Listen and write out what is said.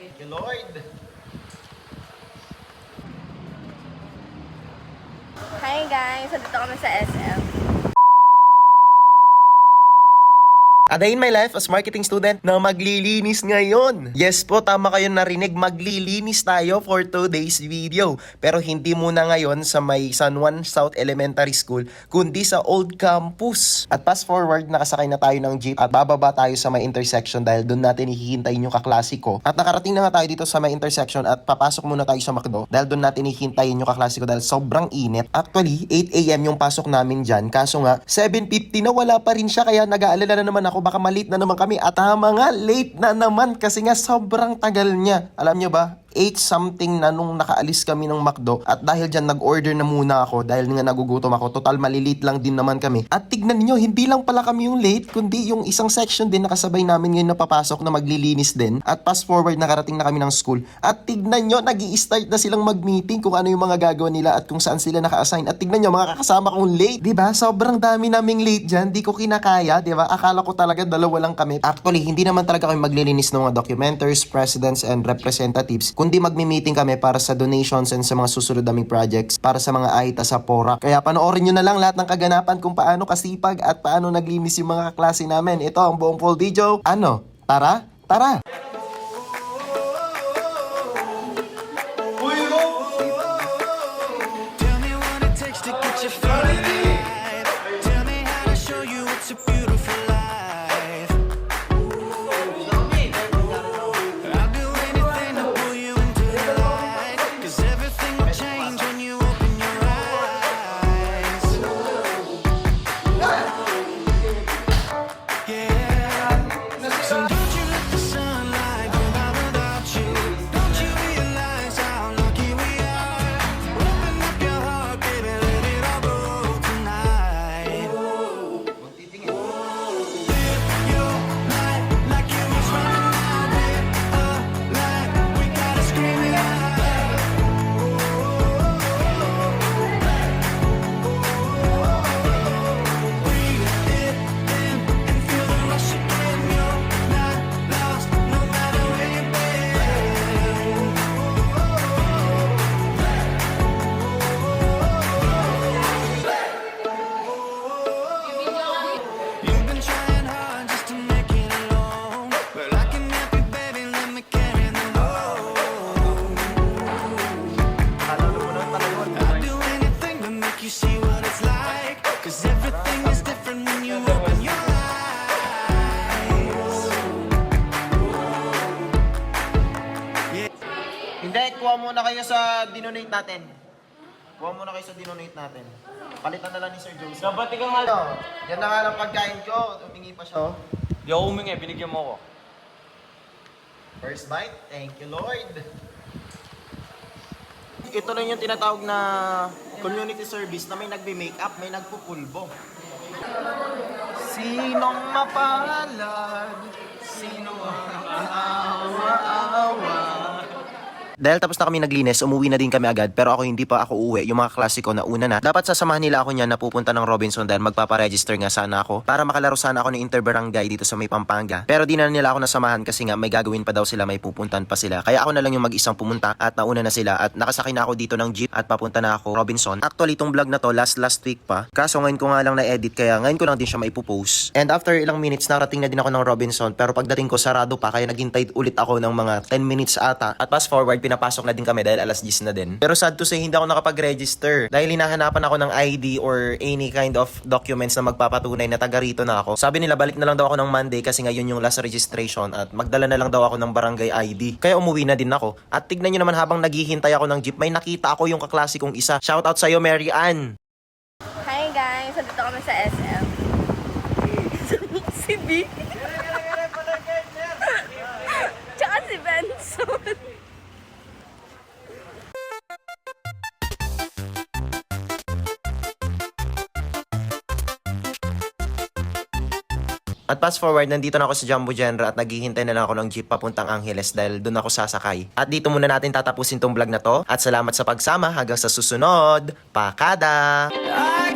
Thank you, Lord. Hi guys, nandito kami sa SM. A day in my life as marketing student na maglilinis ngayon. Yes po, tama kayo narinig, maglilinis tayo for today's video. Pero hindi muna ngayon sa may San Juan South Elementary School, kundi sa Old Campus. At fast forward, nakasakay na tayo ng jeep at bababa tayo sa may intersection dahil doon natin hihintayin yung kaklasiko. At nakarating na nga tayo dito sa may intersection at papasok muna tayo sa McDo dahil doon natin hihintayin yung kaklasiko dahil sobrang init. Actually, 8 AM yung pasok namin dyan. Kaso nga, 7:50 na wala pa rin siya kaya nag-aalala na naman ako baka malate na naman kami at tama nga, late na naman kasi nga sobrang tagal niya. Alam niyo ba? 8 something na nung nakaalis kami ng McDo at dahil dyan nag-order na muna ako dahil nga nagugutom ako. Total malilit lang din naman kami. At tignan niyo, hindi lang pala kami yung late kundi yung isang section din nakasabay namin ngayon na papasok na maglilinis din. At fast forward, nakarating na kami ng school. At tignan niyo, nag-i-start na silang mag-meeting kung ano yung mga gagawin nila at kung saan sila naka-assign. At tignan niyo, mga kakasama kong late. Diba? Sobrang dami naming late dyan. Di ko kinakaya, diba? Akala ko talaga dalawa lang kami. Actually, hindi naman talaga kami maglilinis ng mga documenters, presidents, and representatives, kundi magmi-meeting kami para sa donations and sa mga susunod naming projects para sa mga AITA sa PORAC. Kaya panoorin nyo na lang lahat ng kaganapan kung paano kasipag at paano naglinis yung mga kaklase namin. Ito ang buong full video. Ano? Tara? Tara! Tell me what it takes to get you feeling right. Tell me how to show you it's a beautiful life. I'll do anything to pull you into the light. 'Cause everything will change when you open your eyes. Yeah. So don't you let the sunlight go by without you. Don't you realize how lucky we are? Open up your heart, baby, let it all go tonight. Live your life like it was running out. Live a life, we gotta scream it out. Breathe it in and feel the rush again. You're not lost, no matter where you've been. You've been trying hard just to make it alone, but I can help you, baby. Let me carry the load. I'll do anything to make you see what it's like. 'Cause everything is different when you open your eyes. Hindi, kuha muna kayo sa dinonate natin. Kuha muna kayo sa dinonate natin. Palitan na lang ni Sir Joseph. Dapat ikaw nga. Yan na nga lang pagkain ko. Humingi pa siya. Di ako humingi, binigyan mo ko. First bite, thank you Lord. Ito na yung tinatawag na community service na may nagbe-makeup, may nagpupulbo. Sinong mapalad? Sino ang aawa-awa? Dahil tapos na kami naglinis, umuwi na din kami agad pero ako hindi pa ako uwi. Yung mga klasiko na una na. Dapat sasamahan nila ako niyan na pupunta ng Robinson dahil magpaparegister nga sana ako para makalaro sana ako ng interbarangay dito sa may Pampanga. Pero di na nila ako nasamahan kasi nga may gagawin pa daw sila, may pupuntan pa sila. Kaya ako na lang yung mag-isang pumunta at nauna na sila at nakasakay na ako dito ng jeep at papunta na ako Robinson. Actually itong vlog na to last week pa. Kaso ngayon ko nga lang na-edit kaya ngayon ko lang din siya maipopost. And after ilang minutes narating na din ako ng Robinson pero pagdating ko sarado pa kaya naghintay ulit ako ng mga 10 minutes ata. At fast forward pinapasok na din kami dahil alas 10 na din. Pero sad to say, hindi ako nakapag-register. Dahil hinahanapan ako ng ID or any kind of documents na magpapatunay na taga rito na ako. Sabi nila, balik na lang daw ako ng Monday kasi ngayon yung last registration at magdala na lang daw ako ng barangay ID. Kaya umuwi na din ako. At tignan nyo naman habang naghihintay ako ng jeep, may nakita ako yung kaklase kong isa. Shoutout sa'yo, Mary Ann! Hi guys, nandito kami sa SM. Si B. Tsaka si Benson. At fast forward, nandito na ako sa Jumbo Genre at naghihintay na lang ako ng jeep papuntang Angeles dahil doon ako sasakay. At dito muna natin tatapusin tong vlog na to. At salamat sa pagsama hanggang sa susunod. Pakada! I